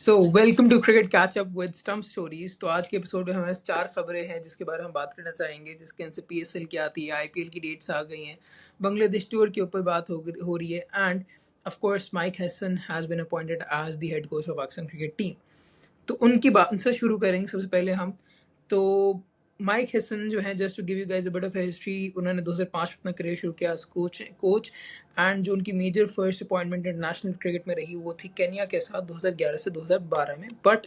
So welcome to cricket catch up with stump stories. तो आज के एपिसोड में हमारे 4 खबरें हैं जिसके बारे में हम बात करना चाहेंगे, जिसके अंदर पीएसएल की आती है, आईपीएल की डेट्स आ गई हैं, बांग्लादेश टूर के ऊपर बात हो रही है, and of course Mike Hesson has been appointed as the head coach of Pakistan cricket team. तो उनकी बात उनसे शुरू करेंगे सबसे पहले हम। तो माइक हेसन जो है, just to give you guys a bit of history, उन्होंने 2005 में अपना करियर शुरू किया एज कोच एंड जो उनकी major first appointment international cricket में रही वो थी केन्या के साथ 2011 से 2012 में, बट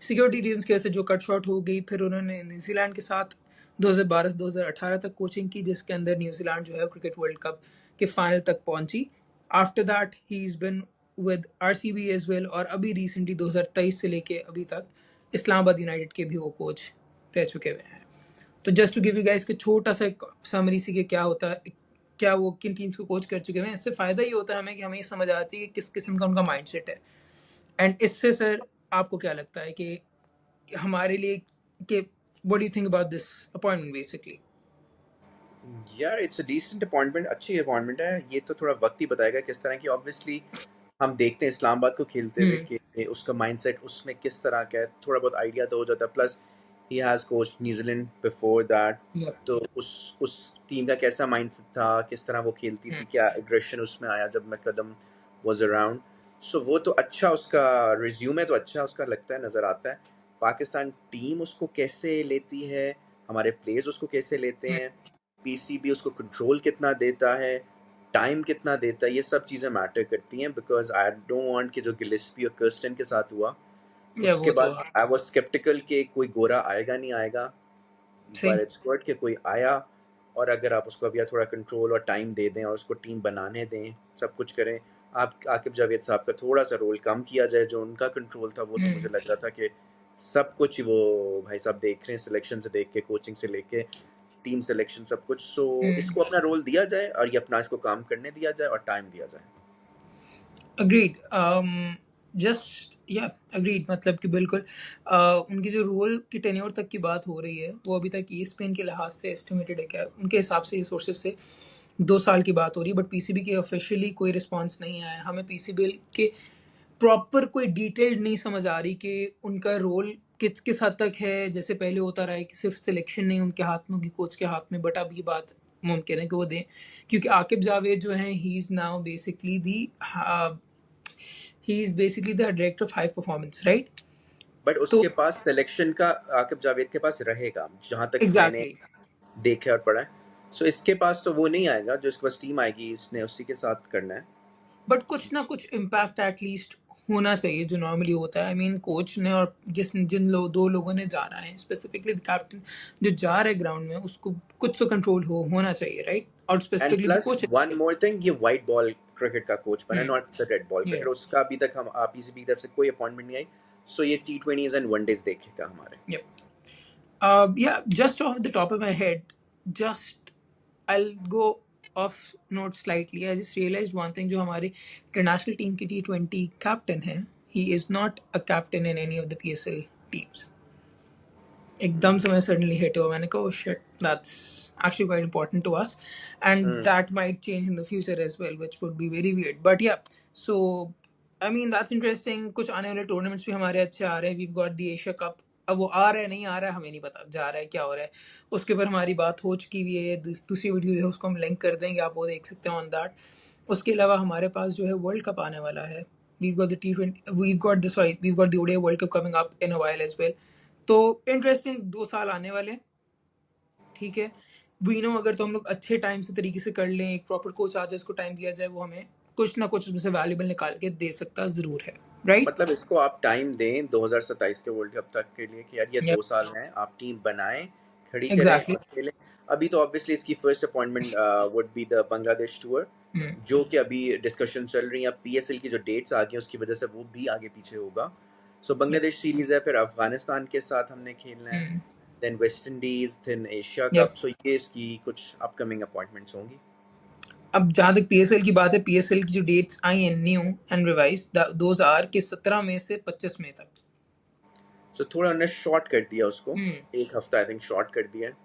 सिक्योरिटी रीजन की वजह से जो कट शॉर्ट हो गई। फिर उन्होंने न्यूजीलैंड के साथ 2012 से 2018 तक कोचिंग की, जिसके अंदर न्यूजीलैंड जो है क्रिकेट वर्ल्ड कप के फाइनल तक पहुंची। After that he is been with RCB as well, और अभी रिसेंटली 2023 से लेके अभी तक इस्लामाबाद यूनाइटेड के भी वो कोच रह चुके हुए हैं। तो just to give you guys के छोटा सा समरी सी कि क्या होता है, क्या वो किन टीम्स को कोच कर चुके हैं। इससे फायदा ये होता है हमें कि हमें ये समझ आती है कि किस किस्म का उनका माइंडसेट है। एंड इससे सर आपको क्या लगता है कि हमारे लिए कि what do you think about this appointment basically? यार इट्स अ डिसेंट अपॉइंटमेंट, अच्छी अपॉइंटमेंट है। ये तो थोड़ा वक्त ही बताएगा किस तरह की। ऑब्वियसली हम देखते हैं इस्लामाबाद को खेलते हुए कि उसका माइंडसेट उसमें किस तरह का है, थोड़ा बहुत आइडिया तो हो जाता है। Plus he has coached New Zealand before that, तो उस टीम का कैसा माइंडसेट था, किस तरह वो खेलती थी, क्या एग्रेशन उसमें आया जब मैककदम वाज अराउंड। सो वो तो अच्छा, उसका रिज्यूमे तो अच्छा उसका लगता है, नज़र आता है। पाकिस्तान टीम उसको कैसे लेती है, हमारे प्लेयर्स उसको कैसे लेते हैं, पीसीबी उसको कंट्रोल कितना देता है, टाइम कितना देता है, ये सब चीज़ें मैटर करती हैं। बिकॉज आई डोंट वांट कि जो गिलेस्पी और कर्स्टन के साथ हुआ उसके वो तो बाद आई वाज स्केप्टिकल कि कोई गोरा आएगा नहीं आएगा, सही। पर इट्स गुड कि कोई आया। और अगर आप उसको अभी थोड़ा कंट्रोल और टाइम दे दें और उसको टीम बनाने दें, सब कुछ करें। आप आकिब जावेद साहब का थोड़ा सा रोल कम किया जाए, जो उनका कंट्रोल था वो तो मुझे लग रहा था कि सब कुछ वो भाई साहब देख रहे हैं, सिलेक्शन से देख के, कोचिंग से लेके टीम सिलेक्शन, सब कुछ। सो इसको अपना रोल दिया जाए और ये अपना इसको काम करने दिया जाए और टाइम दिया जाए। अग्रीड। जस्ट या अग्रीड, मतलब कि बिल्कुल उनकी जो रोल की टेन्योर तक की बात हो रही है वो अभी तक ईएसपीएन के लिहाज से एस्टिमेटेड है, क्या उनके हिसाब से, सोर्सेज से 2 साल की बात हो रही है। बट पीसीबी की ऑफिशियली कोई रिस्पांस नहीं आया। हमें पीसीबी के प्रॉपर कोई डिटेल्ड नहीं समझ आ रही कि उनका रोल किस किस हद तक है। जैसे पहले होता रहा है कि सिर्फ सिलेक्शन नहीं उनके हाथ में होगी, कोच के हाथ में, बट अब ये बात मुमकिन है कि वो दें, क्योंकि आकिब जावेद जो हैं he is now basically the he is basically the director of high performance, right? But तो उसके पास सिलेक्शन का आकिब जावेद के पास रहेगा, जहाँ तक मैंने एग्जैक्टली देखा और पढ़ा है। सो इसके पास तो वो नहीं आएगा, जो इसके पास टीम आएगी इसने उसी के साथ करना है। बट कुछ ना कुछ इम्पैक्ट एटलीस्ट होना चाहिए, जो नॉर्मली होता है। आई मीन कोच ने और दो लोगों ने जाना है, स्पेसिफिकली कैप्टन जो जा रहा है ग्राउंड में, उसको कुछ तो कंट्रोल होना चाहिए, राइट? और एंड स्पेसिफिकली जो plus coach one more thing, ये व्हाइट बॉल क्रिकेट का कोच बना, है। Not the red ball cricket. उसका अभी तक हम पीसीबी की तरफ से कोई अपॉइंटमेंट नहीं आई। सो ये T20s एंड वनडेज देखेगा हमारे। Yeah, just off the top of my head, just I'll go off note slightly. I just realized one thing, जो हमारे इंटरनेशनल टीम की T20 कैप्टन है, he is not a captain in any of the PSL teams. एकदम से मैं suddenly hit हुआ, मैंने कहा shit, that's actually quite important to us and that might change in the future as well, which would be very weird, but yeah. So I mean that's interesting. कुछ आने वाले tournaments भी हमारे अच्छे आ रहे हैं। Weave got the Asia cup. अब वो आ रहा है नहीं आ रहा है हमें नहीं पता, जा रहा है क्या हो रहा है, उसके ऊपर हमारी बात हो चुकी हुई है। दूसरी वीडियो है उसको हम लिंक कर देंगे, आप वो देख सकते हैं ऑन दैट। उसके अलावा हमारे पास जो है वर्ल्ड कप आने वाला है। We've got the T20, we've got the ODI world cup coming up in a while as well. तो इंटरेस्टिंग 2 साल आने वाले हैं, ठीक है। वी नो अगर तो हम लोग अच्छे टाइम से तरीके से कर लें, एक प्रॉपर कोच आ जाए, इसको टाइम दिया जाए, वो हमें कुछ ना कुछ उसमें से वैल्यूबल निकाल के दे सकता जरूर है, राइट? मतलब इसको आप टाइम दें 2027 के वर्ल्ड कप तक के लिए कि यार ये 2 साल हैं, आप टीम बनाएं, खड़ी करें एग्जैक्टली। और खेलें। अभी तो ऑब्वियसली इसकी first appointment would be the Bangladesh tour, जो कि अभी डिस्कशन चल रही है। पीएसएल की जो डेट्स आ गई उसकी वजह से वो भी आगे पीछे होगा। सो बांग्लादेश सीरीज है, फिर अफगानिस्तान के साथ हमने खेलना है, then West Indies, then Asia cup. So ये इसकी कुछ अपकमिंग अपॉइंटमेंट्स होंगी। अब जहाँ तक पीएसएल की बात है, पीएसएल की जो डेट्स आई हैं new and revise, those are के 17 मई से 25 मई तक। सो थोड़ा उन्होंने शॉर्ट कर दिया उसको, एक हफ्ता आई थिंक शॉर्ट कर दिया है।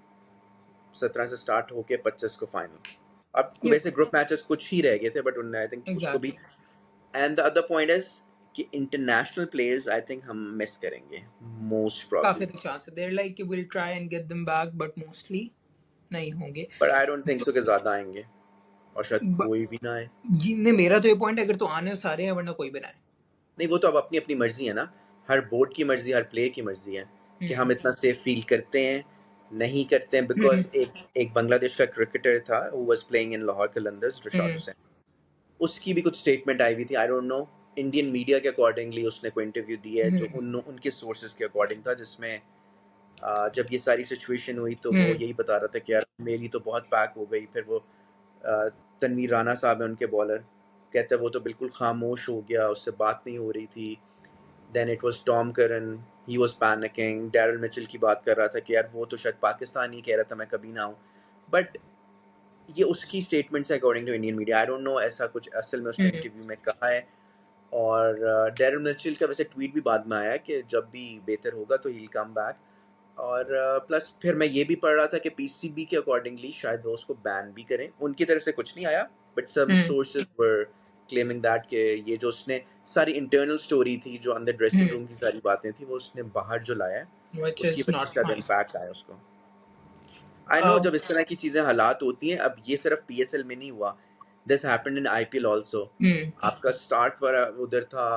17 से स्टार्ट होके 25 को फाइनल। अब वैसे ग्रुप मैचेस कुछ ही रह गए थे, बट उन्होंने आई थिंक उसको भी। Exactly. And the other point is कि इंटरनेशनल प्लेयर्स आई थिंक हम मिस करेंगे मोस्ट काफी प्रॉब्ली, अधिक चांस है, there like will try and get them back but mostly नहीं होंगे। But I don't think so कि ज़्यादा आएंगे और शायद कोई भी ना आए। मेरा तो ये पॉइंट है, अगर तो आने सारे हैं वरना कोई भी ना आए। नहीं, वो तो अब अपनी अपनी मर्जी है ना, हर बोर्ड की मर्जी, हर प्लेयर की मर्जी है कि हम इतना सेफ फील करते हैं नहीं करते हैं। बिकॉज एक बांग्लादेश का क्रिकेटर था who was playing in Lahore Qalandars, Rishad Hussain, उसकी भी कुछ स्टेटमेंट आई हुई थी, आई डोंट नो इंडियन मीडिया के अकॉर्डिंगली उसने कोई इंटरव्यू दिया है जो उनके सोर्सेज के अकॉर्डिंग था, जिसमें जब ये सारी सिचुएशन हुई तो वो यही बता रहा था कि यार मेरी तो बहुत पैक हो गई। फिर वो तनवीर राना साहब है उनके बॉलर, कहते हैं वो तो बिल्कुल खामोश हो गया, उससे बात नहीं हो रही थी। Then it was Tom Curran, he was panicking. Daryl Mitchell की बात कर रहा था कि यार वो तो शायद पाकिस्तान ही कह रहा था मैं कभी ना आऊँ, बट ये उसकी स्टेटमेंट्स है according to Indian media. I don't know ऐसा कुछ असल में उसने इंटरव्यू में कहा है। और डैरल मिचेल का वैसे ट्वीट भी बाद में आया कि जब भी बेहतर होगा तो ही विल कम बैक। और प्लस फिर मैं ये भी पढ़ रहा था कि पीसीबी के अकॉर्डिंगली शायद वो उसको बैन भी करें, उनकी तरफ से कुछ नहीं आया but some sources were claiming that कि ये जो उसने सारी इंटरनल स्टोरी थी, जो अंदर ड्रेसिंग रूम की सारी बातें थी, वो उसने बाहर जो लाया है व्हिच उसकी इज वजह नॉट से शायद फाइन। इम्पैक्ट आया उसको। आई नो जब इस तरह की चीज़ें हालात होती हैं, अब ये सिर्फ पीएसएल में नहीं हुआ, this happened in IPL also. आपका स्टार्ट पर उधर था,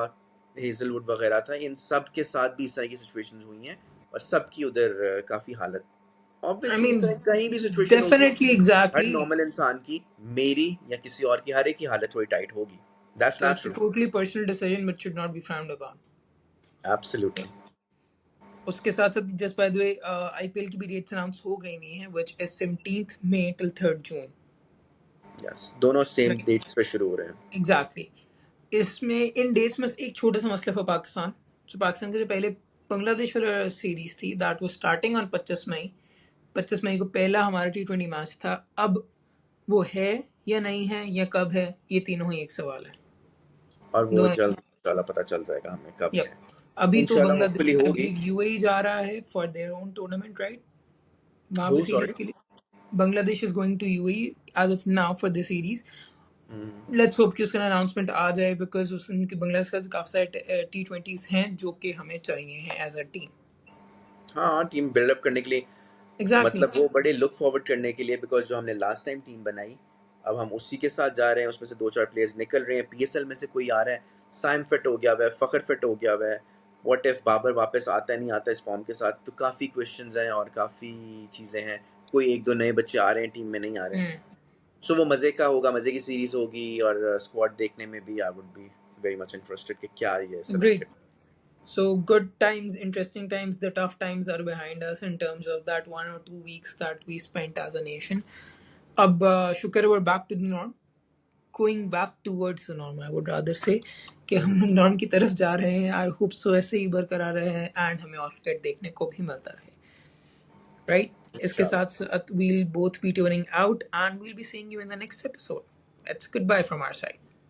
हेजलवुड वगैरह था, इन सब के साथ भी इस तरह की सिचुएशंस हुई हैं और सबकी उधर काफ़ी हालत, आई ऑब्वियसली इस मीन तरह कहीं भी सिचुएशन होगी, डेफिनेटली हर एग्जैक्टली। नॉर्मल इंसान की, मेरी या किसी और की, हर एक की हालत थोड़ी टाइट होगी, that's So it's a natural. totally personal decision which should not be frowned upon. Absolutely. उसके साथ साथ just by the way IPL की भी डेट्स अनाउंस हो गई हुई हैं व्हिच इज 17th मई till 3rd जून। यस, दोनों सेम राइट, डेट्स पे शुरू हो रहे हैं। एग्जैक्टली। इसमें इन डेट्स में एक छोटा सा मसला फॉर पाकिस्तान। तो पाकिस्तान के जो पहले बांग्लादेश वाला सीरीज थी दैट वाज स्टार्टिंग ऑन 25 मई। 25 मई को पहला हमारा T20 मैच था। अब वो है या नहीं है या कब है, ये तीनों ही एक सवाल है। और वो दोनों। जल्द इंशाल्लाह पता चल जाएगा हमें कब यप। है। अभी तो इंशाल्लाह होपफुली बांग्लादेश आई होगी। बिलीव यूएई जा रहा है for their own tournament, right? वहां पे हो सीरीज सॉरी। के लिए Bangladesh is going to UAE as of now for the series. Let's hope कि उसका अनाउंसमेंट आ जाए बिकॉज उनके बांग्लादेश का काफी सारे T20s हैं जो कि हमें चाहिए हैं एज अ टीम। हाँ, टीम बिल्डअप करने के लिए, एग्जैक्टली। मतलब वो बड़े लुक फॉरवर्ड करने के लिए, बिकॉज जो हमने लास्ट टाइम टीम बनाई अब हम उसी के साथ जा रहे हैं, उसमें से 2-4 प्लेयर्स निकल रहे हैं, पीएसएल में से कोई आ रहा है, साइम फिट हो गया हुआ है, फ़खर फिट हो गया हुआ है, व्हाट इफ बाबर वापस आता है नहीं आता इस फॉर्म के साथ, तो काफ़ी क्वेश्चंस हैं और काफ़ी चीज़ें हैं। कोई 1-2 नए बच्चे आ रहे हैं, टीम में नहीं आ रहे हैं, सो वो मज़े का होगा, मज़े की सीरीज होगी। और स्क्वाड देखने में भी I would be very much interested कि क्या ये select Great. So good times, interesting times, the tough times are behind us in terms of that 1 or 2 weeks that we spent as a nation. अब शुक्र we're back to the norm, going back towards the norm I would rather say, कि हम लोग norm की तरफ जा रहे हैं। आई होप सो ऐसे ही बरकरार रहे हैं एंड हमें और क्रिकेट देखने को भी मिलता रहे, राइट? इसके इंशाल्लाह। साथ साथ we'll both be tuning out and we'll be seeing you in the next episode. That's goodbye from our side.